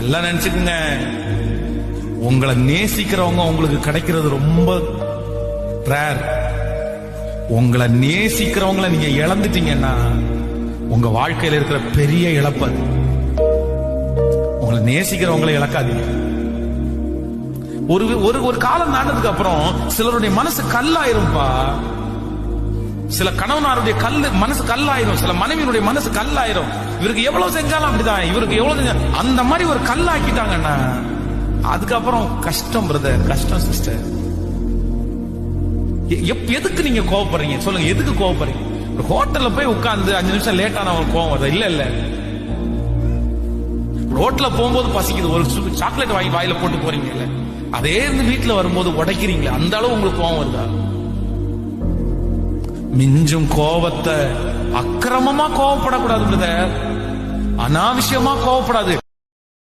நல்லா நினைச்சுக்குங்க, உங்களை நேசிக்கிறவங்க உங்களுக்கு கிடைக்கிறது ரொம்ப ரேர். உங்களை நேசிக்கிறவங்களை நீங்க இழந்துட்டீங்கன்னா உங்க வாழ்க்கையில இருக்கிற பெரிய இழப்பு. உங்களை நேசிக்கிறவங்களை இழக்காதீங்க. ஒரு ஒரு காலம் தாண்டதுக்கு அப்புறம் சிலருடைய மனசு கல்லாயிரும்பா. சில கணவனாருடைய மனசு கல்லாயிரும், சில மனைவியினுடைய மனசு கல்லாயிரும். இவருக்கு எவ்வளவு செஞ்சாலும் அப்படிதான், இவருக்கு எவ்வளவு செஞ்சாலும் அந்த மாதிரி ஒரு கல்லாக்கிட்டாங்கன்னா அதுக்கப்புறம் கஷ்டம் பிரதர், கஷ்டம் சிஸ்டர். எதுக்கு நீங்க கோவப்படுறீங்க சொல்லுங்க? எதுக்கு கோவப்படுறீங்க? ஒரு ஹோட்டல்ல போய் உட்கார்ந்து 5 நிமிஷம் லேட்டான ஒரு கோவம் வருது? இல்ல ரோட்ல போகும்போது பசிக்குது, ஒரு சாக்லேட் வாங்கி வாயில போட்டு போறீங்கல்ல, அதே வீட்டுல வரும்போது உடைக்கிறீங்களே, அந்த அளவு உங்களுக்கு கோவம் வருதா? மிஞ்சும் கோவத்தை அக்கிரமமா கோவப்படக்கூடாது பிரதர், அனாவசியமா கோவப்படாது.